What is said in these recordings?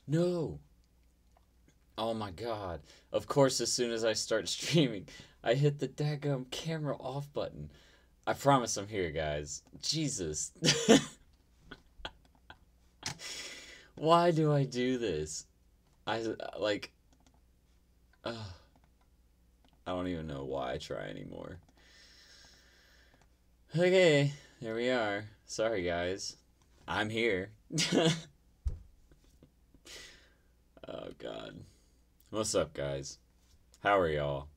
No. Oh my god. Of course, as soon as I start streaming, I hit the daggum camera off button. I promise I'm here, guys. Jesus. Why do I do this? Like, uh, I don't even know why I try anymore. Okay, there we are. Sorry, guys. I'm here. Oh, God. What's up, guys? How are y'all?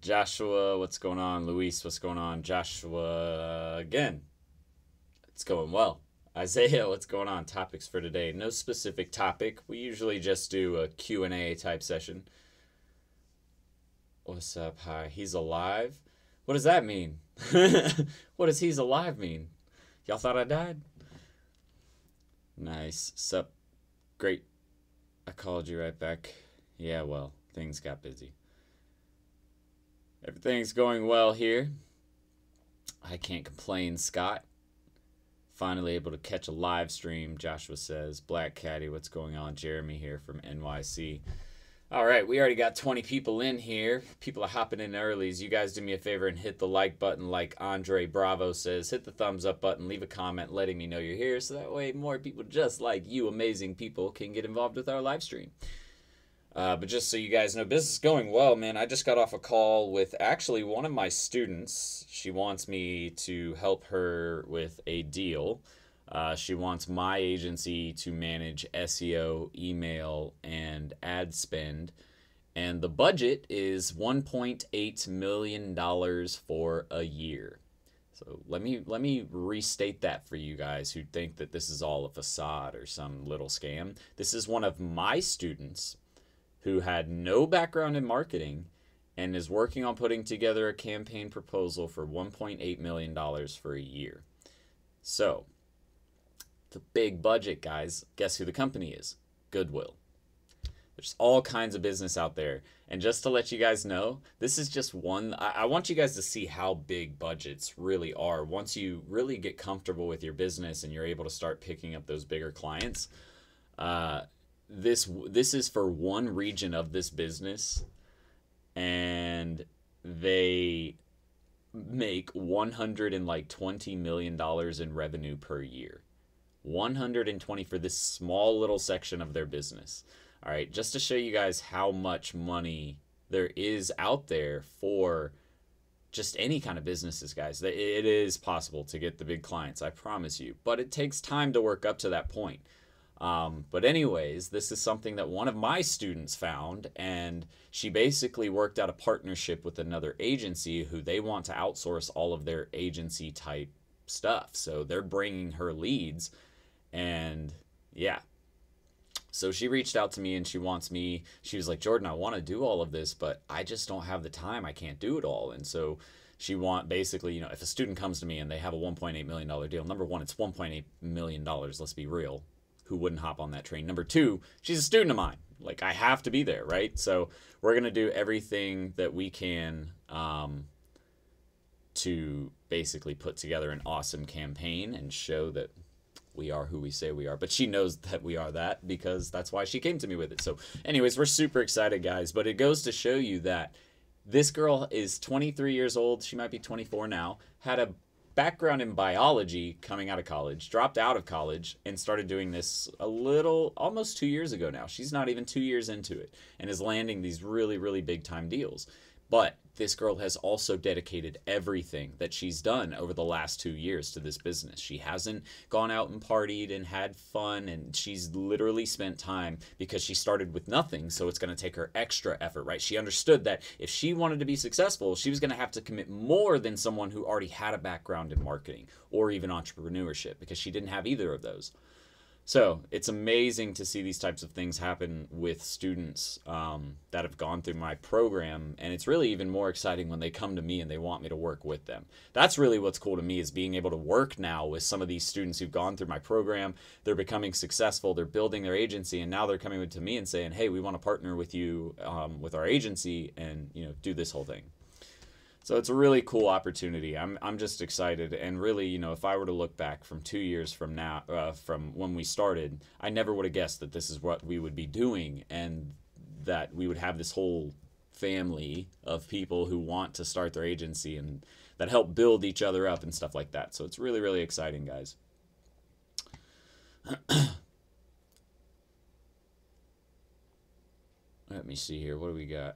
Joshua, what's going on? Luis, what's going on? Joshua, again, it's going well. Isaiah, what's going on? Topics for today. No specific topic. We usually just do a Q&A type session. What's up? Hi. He's alive? What does that mean? What does he's alive mean? Y'all thought I died? Nice. Sup? Great. I called you right back. Yeah, well, things got busy. Everything's going well here. I can't complain, Scott. Finally able to catch a live stream, Joshua says. Black Caddy, what's going on? Jeremy here from NYC. All right, we already got 20 people in here. People are hopping in early. You guys do me a favor and hit the like button like Andre Bravo says. Hit the thumbs up button, leave a comment letting me know you're here so that way more people just like you amazing people can get involved with our live stream. But just so you guys know, business is going well, man. I just got off a call with actually one of my students. She wants me to help her with a deal. She wants my agency to manage SEO, email, and ad spend. And the budget is $1.8 million for a year. So let me restate that for you guys who think that this is all a facade or some little scam. This is one of my students who had no background in marketing and is working on putting together a campaign proposal for $1.8 million for a year. So, the big budget, guys. Guess who the company is? Goodwill. There's all kinds of business out there. And just to let you guys know, this is just one. I want you guys to see how big budgets really are. Once you really get comfortable with your business and you're able to start picking up those bigger clients, this is for one region of this business, and they make $120 million in revenue per year. 120 for this small little section of their business. All right, just to show you guys how much money there is out there for just any kind of businesses, guys. It is possible to get the big clients, I promise you, but it takes time to work up to that point. But anyways, this is something that one of my students found, and she basically worked out a partnership with another agency who they want to outsource all of their agency type stuff. So they're bringing her leads, and yeah. So she reached out to me and she was like, Jordan, I want to do all of this, but I just don't have the time. I can't do it all. And so basically, if a student comes to me and they have a $1.8 million deal, number one, it's $1.8 million. Let's be real. Who wouldn't hop on that train? Number two, she's a student of mine. Like, I have to be there, right? So we're going to do everything that we can to basically put together an awesome campaign and show that we are who we say we are. But she knows that we are that because that's why she came to me with it. So anyways, we're super excited, guys. But it goes to show you that this girl is 23 years old. She might be 24 now. Had a background in biology coming out of college, dropped out of college, and started doing this almost 2 years ago now. She's not even 2 years into it and is landing these really, really big time deals. But this girl has also dedicated everything that she's done over the last 2 years to this business. She hasn't gone out and partied and had fun, and she's literally spent time because she started with nothing, so it's going to take her extra effort, right? She understood that if she wanted to be successful, she was going to have to commit more than someone who already had a background in marketing or even entrepreneurship, because she didn't have either of those. So it's amazing to see these types of things happen with students that have gone through my program. And it's really even more exciting when they come to me and they want me to work with them. That's really what's cool to me, is being able to work now with some of these students who've gone through my program. They're becoming successful. They're building their agency. And now they're coming to me and saying, hey, we want to partner with you with our agency and, do this whole thing. So it's a really cool opportunity. I'm just excited, and really, you know, if I were to look back from 2 years from now, from when we started, I never would have guessed that this is what we would be doing, and that we would have this whole family of people who want to start their agency and that help build each other up and stuff like that. So it's really, really exciting, guys. Let me see here. What do we got?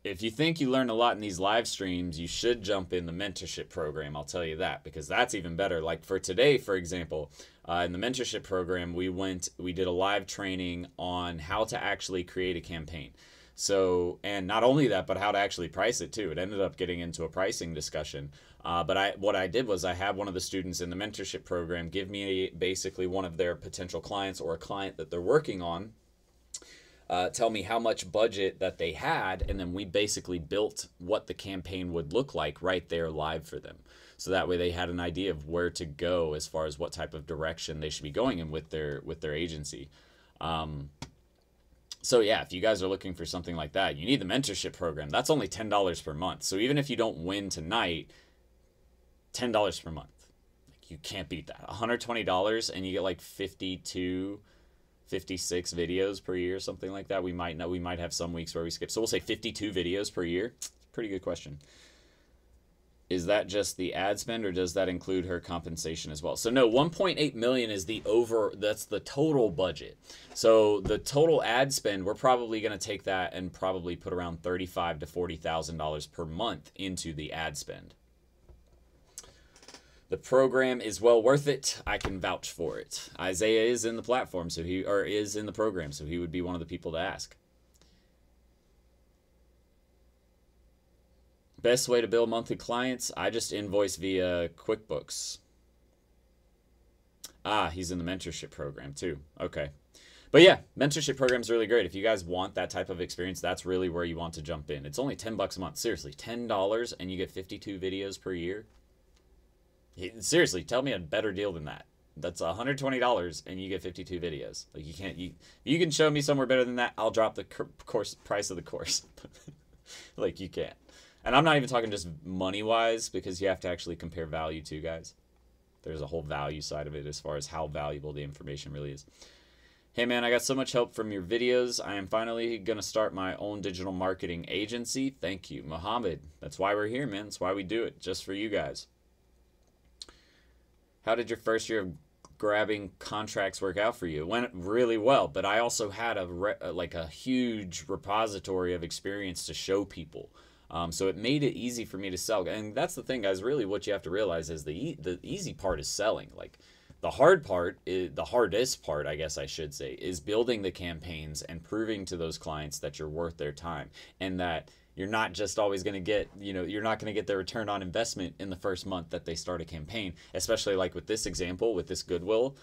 If you think you learn a lot in these live streams, you should jump in the mentorship program. I'll tell you that, because that's even better. Like for today, for example, in the mentorship program, we did a live training on how to actually create a campaign. So, and not only that, but how to actually price it too. It ended up getting into a pricing discussion. But what I did was I had one of the students in the mentorship program give me basically one of their potential clients or a client that they're working on, tell me how much budget that they had, and then we basically built what the campaign would look like right there live for them. So that way they had an idea of where to go as far as what type of direction they should be going in with their agency. So yeah, if you guys are looking for something like that, you need the mentorship program. That's only $10 per month. So even if you don't win tonight, $10 per month. Like, you can't beat that. $120 and you get like 52, 56 videos per year, something like that. We might have some weeks where we skip. So we'll say 52 videos per year. Pretty good question. Is that just the ad spend, or does that include her compensation as well? So no, 1.8 million is that's the total budget. So the total ad spend, we're probably going to take that and probably put around $35,000 to $40,000 per month into the ad spend. The program is well worth it. I can vouch for it. Isaiah is in the platform, is in the program, so he would be one of the people to ask. Best way to build monthly clients? I just invoice via QuickBooks. Ah, he's in the mentorship program too. Okay. But yeah, mentorship program is really great. If you guys want that type of experience, that's really where you want to jump in. It's only $10 a month. Seriously, $10 and you get 52 videos per year. Seriously, tell me a better deal than that. That's $120 and you get 52 videos. Like, you can show me somewhere better than that, I'll drop the price of the course. Like, you can't. And I'm not even talking just money-wise, because you have to actually compare value too, guys. There's a whole value side of it as far as how valuable the information really is. Hey, man, I got so much help from your videos. I am finally going to start my own digital marketing agency. Thank you, Mohammed. That's why we're here, man. That's why we do it, just for you guys. How did your first year of grabbing contracts work out for you? It went really well, but I also had a huge repository of experience to show people. So it made it easy for me to sell. And that's the thing, guys. Really, what you have to realize is the easy part is selling. Like, the hard part, the hardest part, I guess I should say, is building the campaigns and proving to those clients that you're worth their time, and that you're not just always going to get, you're not going to get their return on investment in the first month that they start a campaign. Especially like with this example, with this Goodwill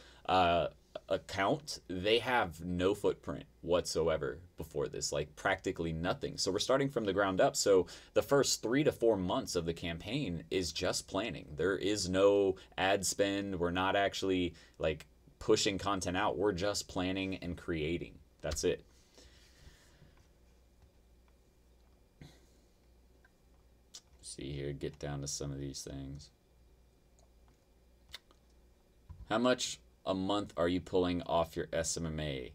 account, they have no footprint whatsoever before this, like practically nothing. So we're starting from the ground up. So the first 3 to 4 months of the campaign is just planning. There is no ad spend. We're not actually like pushing content out. We're just planning and creating. That's it. See here, get down to some of these things. How much a month are you pulling off your SMMA?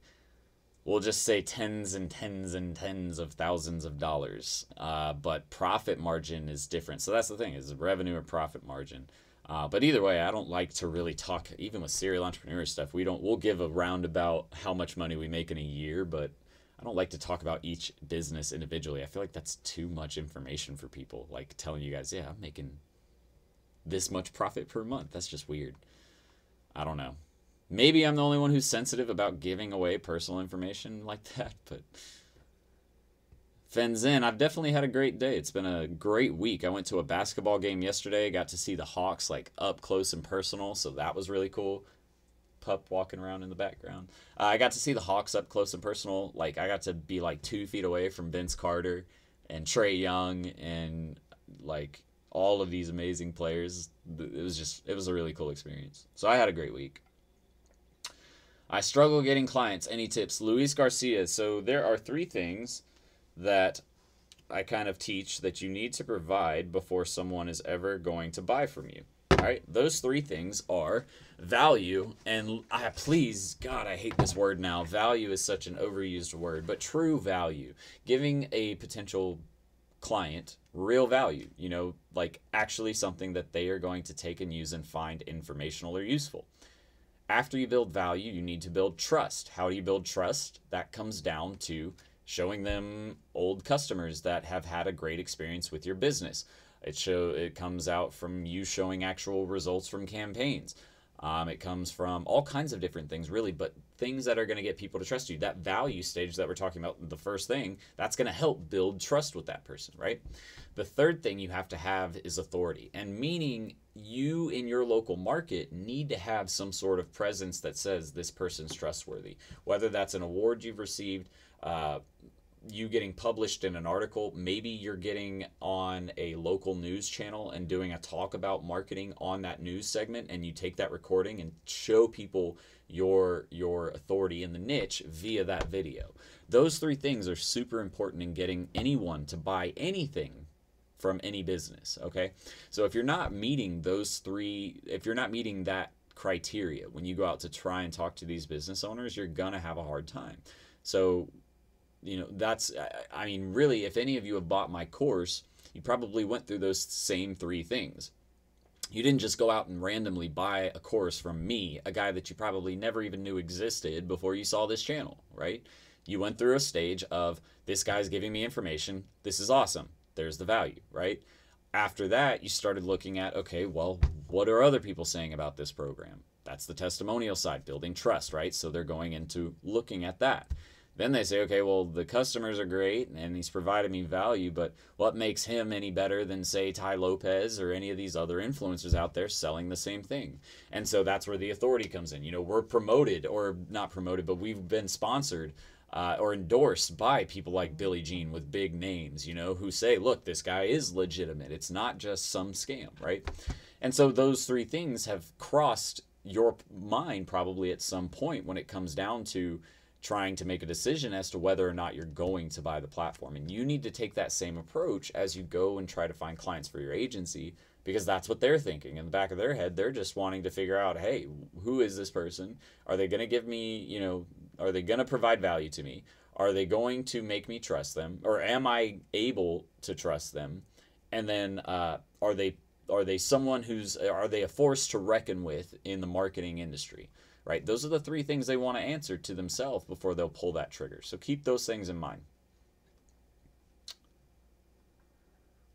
We'll just say tens and tens and tens of thousands of dollars. But profit margin is different. So that's the thing, is revenue or profit margin. But either way, I don't like to really talk, even with serial entrepreneur stuff, we'll give a roundabout how much money we make in a year, but I don't like to talk about each business individually. I feel like that's too much information for people, like telling you guys, yeah, I'm making this much profit per month. That's just weird. I don't know. Maybe I'm the only one who's sensitive about giving away personal information like that, but Fenzen, I've definitely had a great day. It's been a great week. I went to a basketball game yesterday, got to see the Hawks like up close and personal, so that was really cool. Pup walking around in the background. I got to see the Hawks up close and personal. Like, I got to be like 2 feet away from Vince Carter and Trae Young and like all of these amazing players. It was a really cool experience. So I had a great week. I struggle getting clients. Any tips? Luis Garcia. So there are 3 things that I kind of teach that you need to provide before someone is ever going to buy from you. All right, those three things are value, and please, God, I hate this word now. Value is such an overused word, but true value, giving a potential client real value, like actually something that they are going to take and use and find informational or useful. After you build value, you need to build trust. How do you build trust? That comes down to showing them old customers that have had a great experience with your business. It comes out from you showing actual results from campaigns. It comes from all kinds of different things, really, but things that are going to get people to trust you. That value stage that we're talking about, the first thing, that's going to help build trust with that person, right? The third thing you have to have is authority, and meaning you in your local market need to have some sort of presence that says this person's trustworthy. Whether that's an award you've received, you getting published in an article, maybe you're getting on a local news channel and doing a talk about marketing on that news segment, and you take that recording and show people your authority in the niche via that video. Those three things are super important in getting anyone to buy anything from any business, okay? So if you're not meeting those three, if you're not meeting that criteria when you go out to try and talk to these business owners, you're gonna have a hard time. So that's, I mean, really, if any of you have bought my course, you probably went through those same three things. You didn't just go out and randomly buy a course from me, a guy that you probably never even knew existed before you saw this channel, right? You went through a stage of, this guy's giving me information, this is awesome, there's the value, right? After that, you started looking at, okay, well, what are other people saying about this program? That's the testimonial side, building trust, right? So they're going into looking at that. Then they say, okay, well, the customers are great and he's provided me value, but what makes him any better than, say, Ty Lopez or any of these other influencers out there selling the same thing? And so that's where the authority comes in. We're promoted, or not promoted, but we've been sponsored or endorsed by people like Billie Jean with big names, who say, look, this guy is legitimate. It's not just some scam, right? And so those three things have crossed your mind probably at some point when it comes down to trying to make a decision as to whether or not you're going to buy the platform. And you need to take that same approach as you go and try to find clients for your agency, because that's what they're thinking. In the back of their head, they're just wanting to figure out, hey, who is this person? Are they going to give me, are they going to provide value to me? Are they going to make me trust them? Or am I able to trust them? And then are they someone are they a force to reckon with in the marketing industry? Right? Those are the three things they want to answer to themselves before they'll pull that trigger. So keep those things in mind.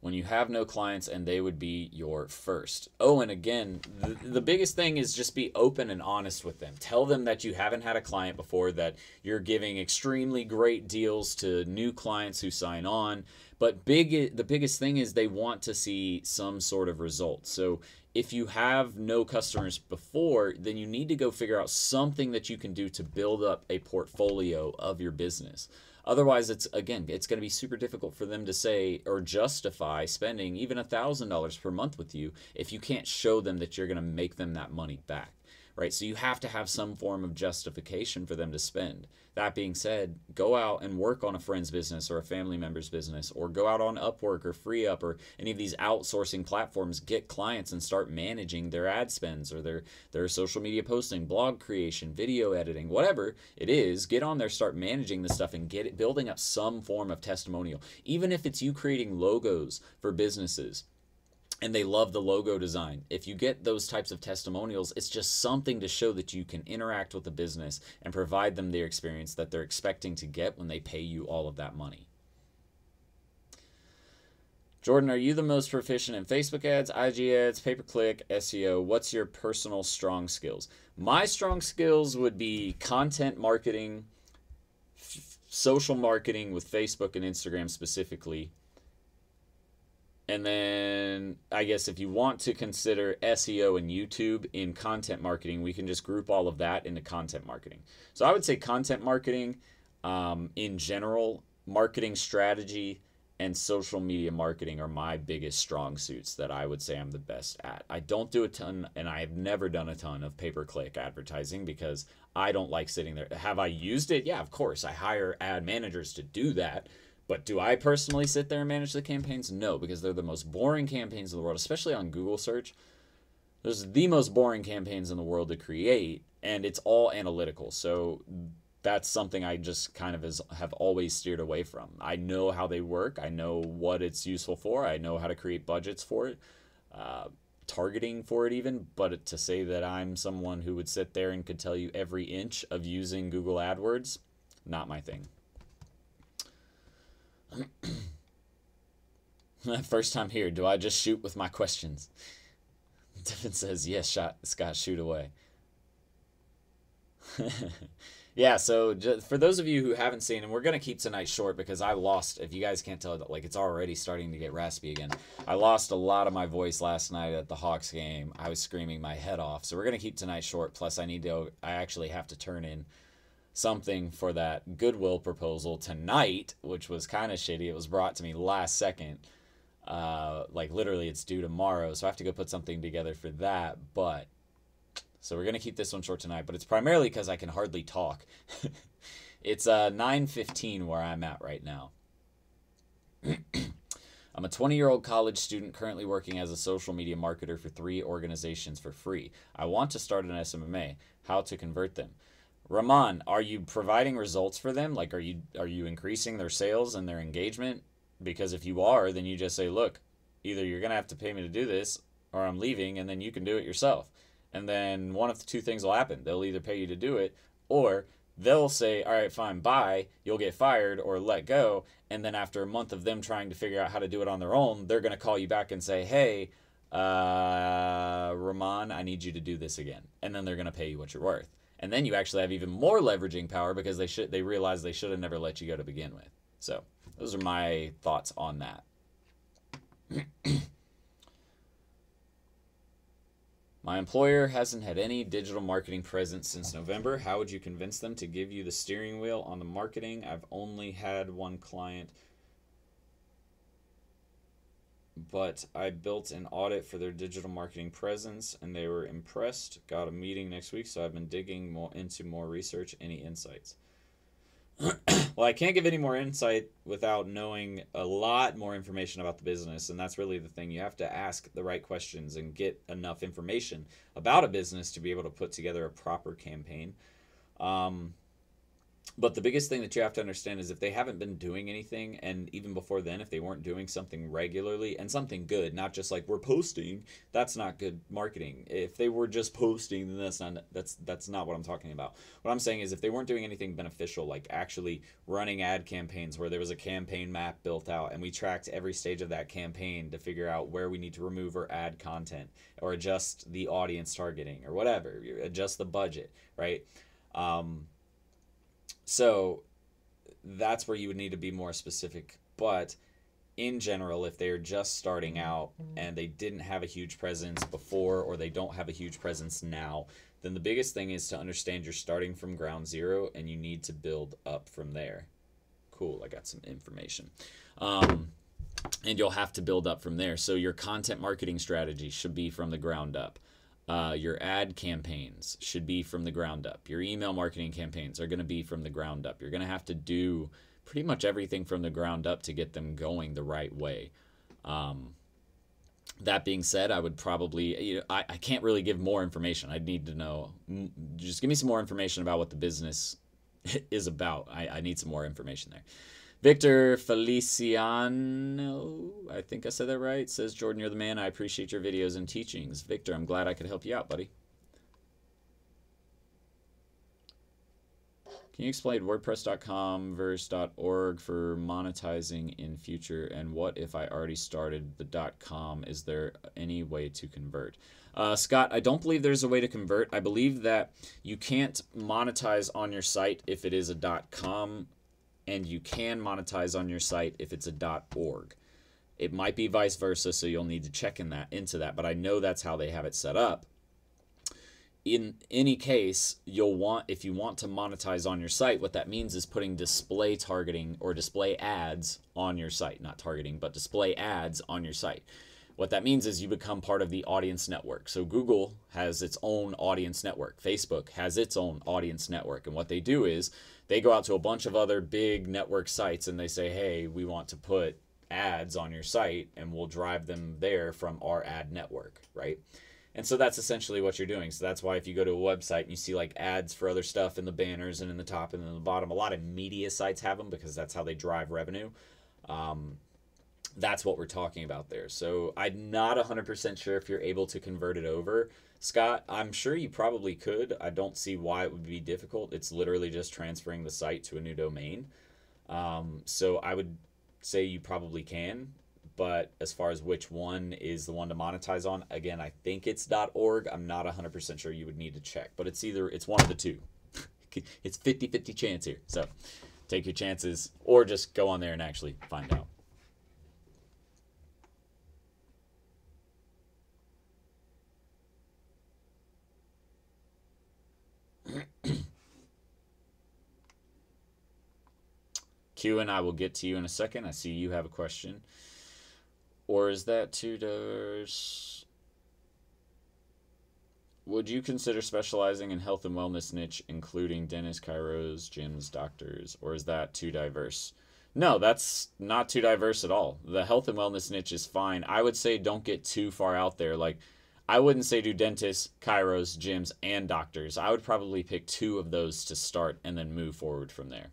When you have no clients and they would be your first. Oh, and again, the biggest thing is just be open and honest with them. Tell them that you haven't had a client before, that you're giving extremely great deals to new clients who sign on. But the biggest thing is they want to see some sort of result. So if you have no customers before, then you need to go figure out something that you can do to build up a portfolio of your business. Otherwise, it's going to be super difficult for them to say or justify spending even $1,000 per month with you if you can't show them that you're going to make them that money back, right? So you have to have some form of justification for them to spend. That being said, go out and work on a friend's business or a family member's business, or go out on Upwork or FreeUp or any of these outsourcing platforms, get clients and start managing their ad spends or their social media posting, blog creation, video editing, whatever it is. Get on there, start managing this stuff, and get it building up some form of testimonial. Even if it's you creating logos for businesses and they love the logo design. If you get those types of testimonials, it's just something to show that you can interact with the business and provide them their experience that they're expecting to get when they pay you all of that money. Jordan, are you the most proficient in Facebook ads, IG ads, pay-per-click, SEO? What's your personal strong skills? My strong skills would be content marketing, social marketing with Facebook and Instagram specifically. And then I guess if you want to consider SEO and YouTube in content marketing, we can just group all of that into content marketing. So I would say content marketing in general, marketing strategy, and social media marketing are my biggest strong suits that I would say I'm the best at. I don't do a ton, and I have never done a ton of pay-per-click advertising because I don't like sitting there. Have I used it? Yeah, of course. I hire ad managers to do that. But do I personally sit there and manage the campaigns? No, because they're the most boring campaigns in the world, especially on Google search. Those are the most boring campaigns in the world to create, and it's all analytical. So that's something I just kind of have always steered away from. I know how they work. I know what it's useful for. I know how to create budgets for it, targeting for it even. But to say that I'm someone who would sit there and could tell you every inch of using Google AdWords, not my thing. First time here. Do I just shoot with my questions? Devin says, yes, Scott, shoot away. Yeah, so for those of you who haven't seen, and we're going to keep tonight short because I lost, if you guys can't tell, like it's already starting to get raspy again. I lost a lot of my voice last night at the Hawks game. I was screaming my head off. So we're going to keep tonight short. Plus I actually have to turn in something for that Goodwill proposal tonight, which was kind of shitty. It was brought to me last second. Like literally it's due tomorrow. So I have to go put something together for that. But so we're going to keep this one short tonight, but it's primarily because I can hardly talk. It's 9:15 where I'm at right now. I'm a 20-year-old college student currently working as a social media marketer for 3 organizations for free. I want to start an SMMA. How to convert them? Rahman, are you providing results for them? Like, are you increasing their sales and their engagement? Because if you are, then you just say, look, either you're going to have to pay me to do this or I'm leaving and then you can do it yourself. And then one of the 2 things will happen. They'll either pay you to do it or they'll say, all right, fine, bye. You'll get fired or let go. And then after a month of them trying to figure out how to do it on their own, they're going to call you back and say, hey, Rahman, I need you to do this again. And then they're going to pay you what you're worth. And then you actually have even more leveraging power because they realize they should have never let you go to begin with. So those are my thoughts on that. My employer hasn't had any digital marketing presence since November. How would you convince them to give you the steering wheel on the marketing? I've only had one client, but I built an audit for their digital marketing presence and they were impressed. Got a meeting next week, so I've been digging into more research. Any insights? Well, I can't give any more insight without knowing a lot more information about the business, and that's really the thing. You have to ask the right questions and get enough information about a business to be able to put together a proper campaign. But the biggest thing that you have to understand is if they haven't been doing anything, and even before then, if they weren't doing something regularly and something good, not just like we're posting, that's not good marketing. If they were just posting, then that's not what I'm talking about. What I'm saying is if they weren't doing anything beneficial, like actually running ad campaigns where there was a campaign map built out and we tracked every stage of that campaign to figure out where we need to remove or add content or adjust the audience targeting or whatever, adjust the budget, right? So that's where you would need to be more specific. But in general, if they're just starting out and they didn't have a huge presence before or they don't have a huge presence now, then the biggest thing is to understand you're starting from ground zero and you need to build up from there. Cool, I got some information. And you'll have to build up from there. So your content marketing strategy should be from the ground up. Your ad campaigns should be from the ground up. Your email marketing campaigns are going to be from the ground up. You're going to have to do pretty much everything from the ground up to get them going the right way. That being said, I would probably, I can't really give more information. I'd need to know, just give me some more information about what the business is about. I need some more information there. Victor Feliciano, I think I said that right, says, Jordan, you're the man. I appreciate your videos and teachings. Victor, I'm glad I could help you out, buddy. Can you explain WordPress.com versus .org for monetizing in future? And what if I already started the .com? Is there any way to convert? Scott, I don't believe there's a way to convert. I believe that you can't monetize on your site if it is a .com. And you can monetize on your site if it's a .org. It might be vice versa, so you'll need to check into that, but I know that's how they have it set up. In any case, if you want to monetize on your site, what that means is putting display targeting or display ads on your site. Not targeting, but display ads on your site. What that means is you become part of the audience network. So Google has its own audience network. Facebook has its own audience network. And what they do is they go out to a bunch of other big network sites and they say, hey, we want to put ads on your site and we'll drive them there from our ad network, right? And so that's essentially what you're doing. So that's why if you go to a website and you see like ads for other stuff in the banners and in the top and in the bottom, a lot of media sites have them because that's how they drive revenue. That's what we're talking about there. So I'm not 100% sure if you're able to convert it over, Scott. I'm sure you probably could. I don't see why it would be difficult. It's literally just transferring the site to a new domain. So I would say you probably can. But as far as which one is the one to monetize on, again, I think it's .org. I'm not 100% sure. You would need to check. But it's one of the two. It's 50-50 chance here. So take your chances or just go on there and actually find out. Q and I will get to you in a second. I see you have a question. Or is that $2? Would you consider specializing in health and wellness niche, including dentists, chiros, gyms, doctors, or is that too diverse? No, that's not too diverse at all. The health and wellness niche is fine. I would say don't get too far out there. Like, I wouldn't say do dentists, chiros, gyms, and doctors. I would probably pick 2 of those to start and then move forward from there.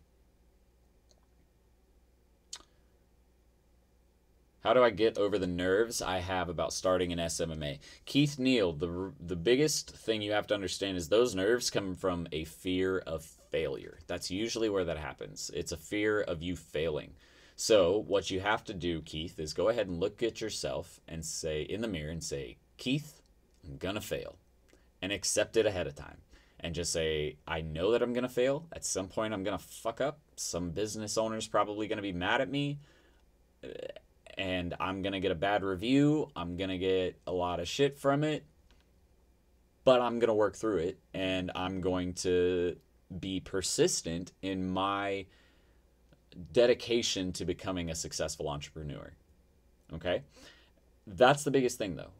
How do I get over the nerves I have about starting an SMMA? Keith Neal, the biggest thing you have to understand is those nerves come from a fear of failure. That's usually where that happens. It's a fear of you failing. So what you have to do, Keith, is go ahead and look at yourself and say in the mirror and say, Keith, I'm going to fail. And accept it ahead of time. And just say, I know that I'm going to fail. At some point, I'm going to fuck up. Some business owner's probably going to be mad at me. And I'm going to get a bad review. I'm going to get a lot of shit from it. But I'm going to work through it. And I'm going to be persistent in my dedication to becoming a successful entrepreneur. Okay? That's the biggest thing, though.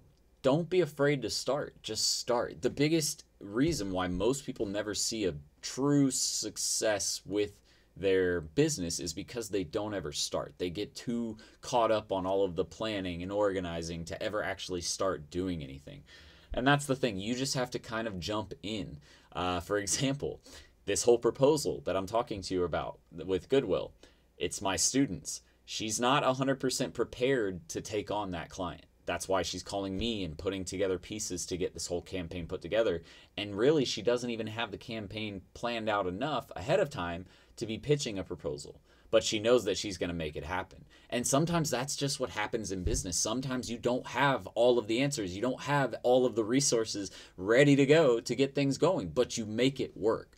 Don't be afraid to start. Just start. The biggest reason why most people never see a true success with their business is because they don't ever start. They get too caught up on all of the planning and organizing to ever actually start doing anything. And that's the thing. You just have to kind of jump in. For example, this whole proposal that I'm talking to you about with Goodwill, it's my students. She's not 100% prepared to take on that client. That's why she's calling me and putting together pieces to get this whole campaign put together. And really, she doesn't even have the campaign planned out enough ahead of time to be pitching a proposal. But she knows that she's going to make it happen. And sometimes that's just what happens in business. Sometimes you don't have all of the answers. You don't have all of the resources ready to go to get things going, but you make it work.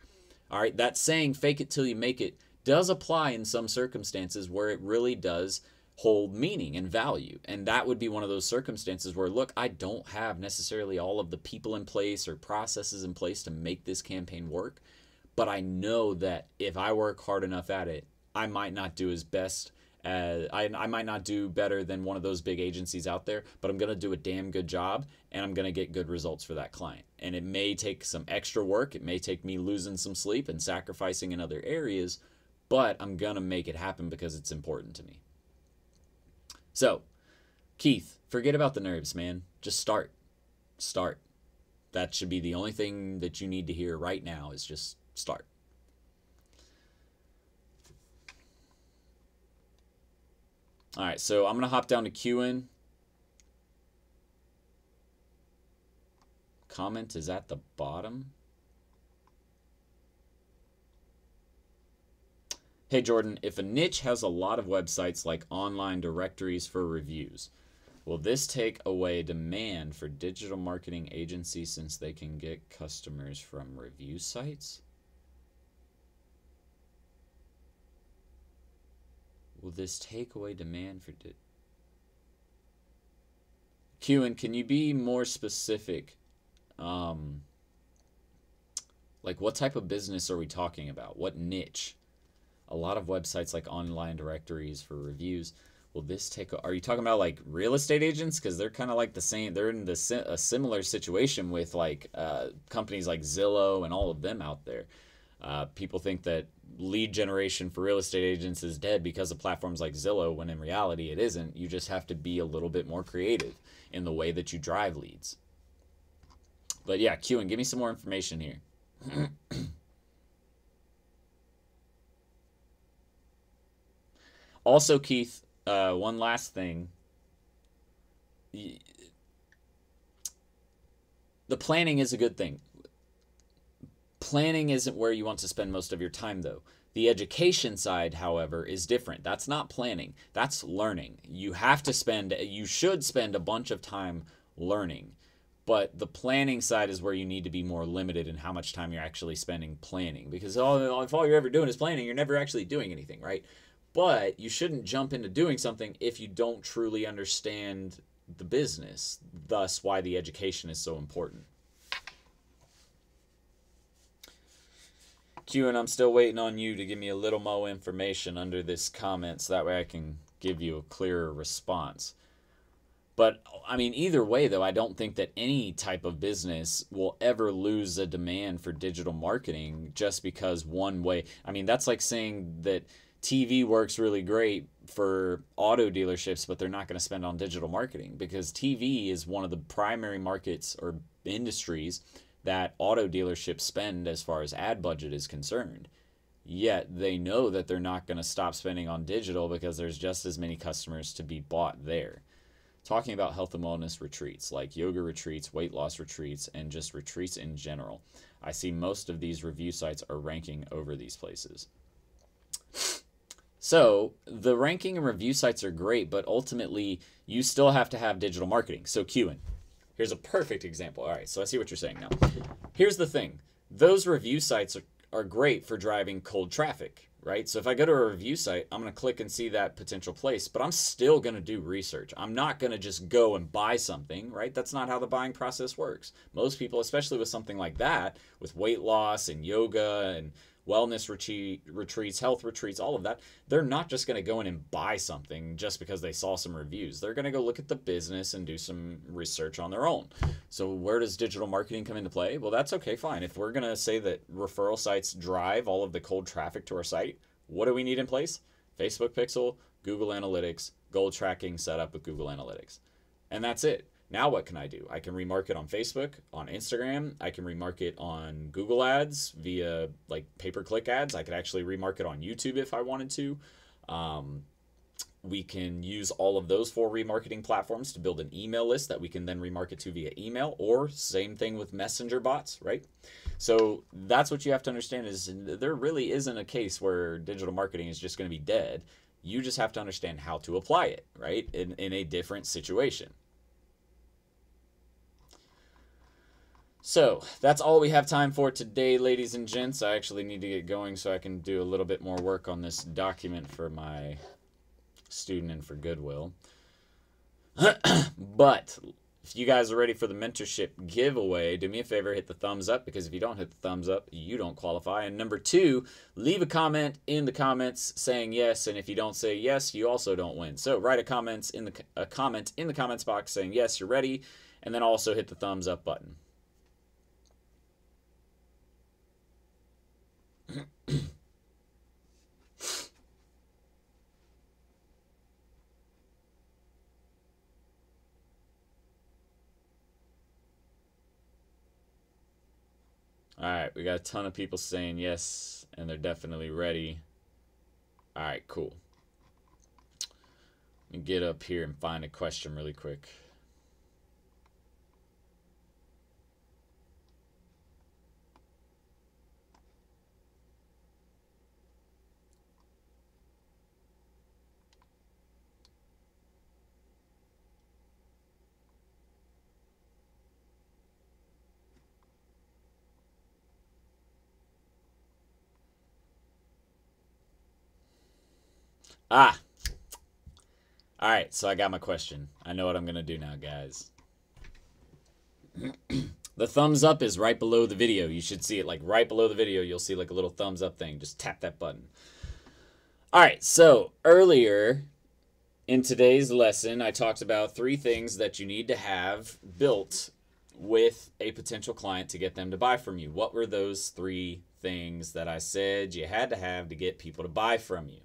All right, that saying, fake it till you make it, does apply in some circumstances where it really does hold meaning and value. And that would be one of those circumstances where, look, I don't have necessarily all of the people in place or processes in place to make this campaign work, but I know that if I work hard enough at it, I might not do as best as I might not do better than one of those big agencies out there, but I'm going to do a damn good job and I'm going to get good results for that client. And it may take some extra work. It may take me losing some sleep and sacrificing in other areas, but I'm going to make it happen because it's important to me. So, Keith, forget about the nerves, man. Just start. Start. That should be the only thing that you need to hear right now is just start. All right, so I'm going to hop down to queuing. Comment is at the bottom. Hey, Jordan, if a niche has a lot of websites like online directories for reviews, will this take away demand for digital marketing agencies since they can get customers from review sites? Will this take away demand for Qin, can you be more specific? Like what type of business are we talking about? What niche? A lot of websites like online directories for reviews. Will this take? Are you talking about like real estate agents? Because they're kind of like the same. They're in a similar situation with like companies like Zillow and all of them out there. People think that lead generation for real estate agents is dead because of platforms like Zillow, when in reality it isn't. You just have to be a little bit more creative in the way that you drive leads. But yeah, Q, and give me some more information here. Also, Keith, one last thing. The planning is a good thing. Planning isn't where you want to spend most of your time, though. The education side, however, is different. That's not planning. That's learning. You should spend a bunch of time learning. But the planning side is where you need to be more limited in how much time you're actually spending planning. Because if all you're ever doing is planning, you're never actually doing anything, right? But you shouldn't jump into doing something if you don't truly understand the business. Thus, why the education is so important. Q, and I'm still waiting on you to give me a little more information under this comment so that way I can give you a clearer response. But, I mean, either way, though, I don't think that any type of business will ever lose a demand for digital marketing just because one way. I mean, that's like saying that TV works really great for auto dealerships, but they're not going to spend on digital marketing because TV is one of the primary markets or industries that auto dealerships spend as far as ad budget is concerned. Yet they know that they're not going to stop spending on digital because there's just as many customers to be bought there. Talking about health and wellness retreats, like yoga retreats, weight loss retreats, and just retreats in general, I see most of these review sites are ranking over these places. So the ranking and review sites are great, but ultimately you still have to have digital marketing. So Qin, here's a perfect example. All right, so I see what you're saying now. Here's the thing. Those review sites are great for driving cold traffic, right? So if I go to a review site, I'm going to click and see that potential place, but I'm still going to do research. I'm not going to just go and buy something, right? That's not how the buying process works. Most people, especially with something like that, with weight loss and yoga and wellness retreats, health retreats, all of that, they're not just going to go in and buy something just because they saw some reviews. They're going to go look at the business and do some research on their own. So where does digital marketing come into play? Well, that's okay, fine. If we're going to say that referral sites drive all of the cold traffic to our site, what do we need in place? Facebook Pixel, Google Analytics, goal tracking set up with Google Analytics. And that's it. Now what can I do? I can remarket on Facebook, on Instagram. I can remarket on Google Ads via like pay-per-click ads. I could actually remarket on YouTube if I wanted to. We can use all of those 4 remarketing platforms to build an email list that we can then remarket to via email, or same thing with messenger bots, right? So that's what you have to understand, is there really isn't a case where digital marketing is just going to be dead. You just have to understand how to apply it, right? In a different situation. So that's all we have time for today, ladies and gents. I actually need to get going so I can do a little bit more work on this document for my student and for Goodwill. But if you guys are ready for the mentorship giveaway, do me a favor, hit the thumbs up, because if you don't hit the thumbs up, you don't qualify. And number 2, leave a comment in the comments saying yes, and if you don't say yes, you also don't win. So write a comment in the comments box saying yes, you're ready, and then also hit the thumbs up button. All right, we got a ton of people saying yes, and they're definitely ready. All right, cool. Let me get up here and find a question really quick. All right, so I got my question. I know what I'm going to do now, guys. The thumbs up is right below the video. You should see it like right below the video. You'll see like a little thumbs up thing. Just tap that button. All right, so earlier In today's lesson, I talked about 3 things that you need to have built with a potential client to get them to buy from you. What were those 3 things that I said you had to have to get people to buy from you?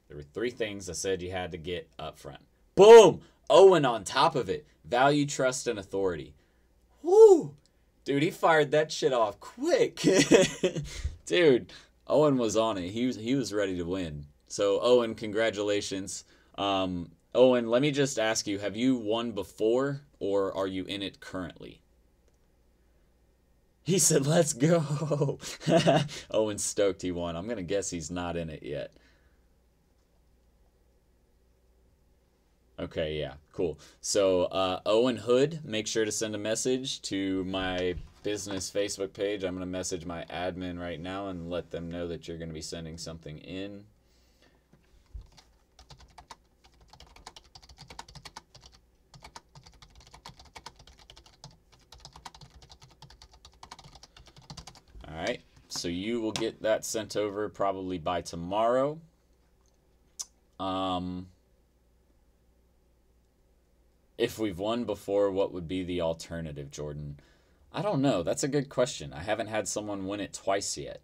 There were 3 things I said you had to get up front. Boom! Owen on top of it. Value, trust, and authority. Woo! Dude, he fired that shit off quick. Dude, Owen was on it. He was ready to win. So, Owen, congratulations. Owen, let me just ask you, have you won before, or are you in it currently? He said, let's go. Owen's stoked he won. I'm going to guess he's not in it yet. Okay, yeah, cool. So, Owen Hood, make sure to send a message to my business Facebook page. I'm going to message my admin right now and let them know that you're going to be sending something in. All right, so you will get that sent over probably by tomorrow. If we've won before, what would be the alternative, Jordan? I don't know. That's a good question. I haven't had someone win it twice yet.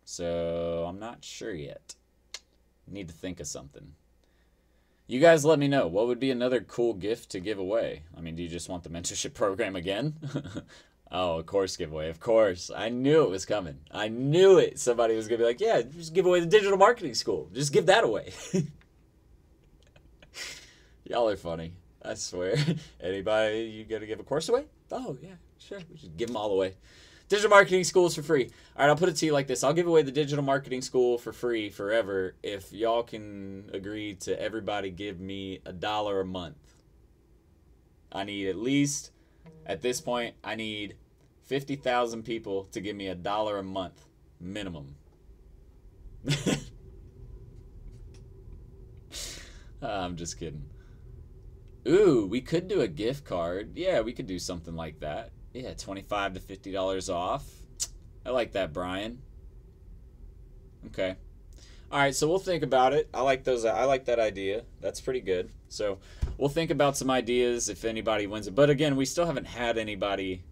So I'm not sure yet. Need to think of something. You guys let me know. What would be another cool gift to give away? I mean, do you just want the mentorship program again? Oh, a course giveaway. Of course. I knew it was coming. I knew it. Somebody was going to be like, yeah, just give away the digital marketing school. Just give that away. Y'all are funny. I swear. Anybody, you got to give a course away? Oh, yeah, sure. We should give them all away. Digital marketing school is for free. All right, I'll put it to you like this. I'll give away the digital marketing school for free forever if y'all can agree to everybody give me $1 a month. I need at least, at this point, I need 50,000 people to give me $1 a month minimum. I'm just kidding. Ooh, we could do a gift card. Yeah, we could do something like that. Yeah, $25 to $50 off. I like that, Brian. Okay. All right, so we'll think about it. I like those. I like that idea. That's pretty good. So we'll think about some ideas if anybody wins it. But again, we still haven't had anybody.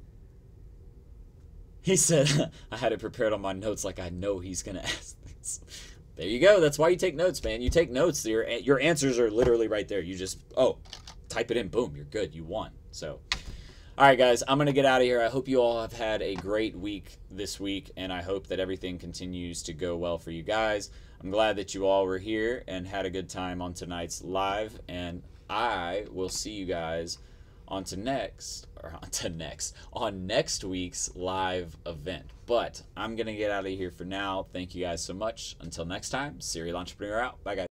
He said, I had it prepared on my notes like I know he's going to ask this. There you go. That's why you take notes, man. You take notes. Your answers are literally right there. You just, type it in. Boom, you're good. You won. So, all right, guys, I'm going to get out of here. I hope you all have had a great week this week, and I hope that everything continues to go well for you guys. I'm glad that you all were here and had a good time on tonight's live, and I will see you guys on next week's live event. But I'm going to get out of here for now. Thank you guys so much. Until next time, Serial Entrepreneur out. Bye, guys.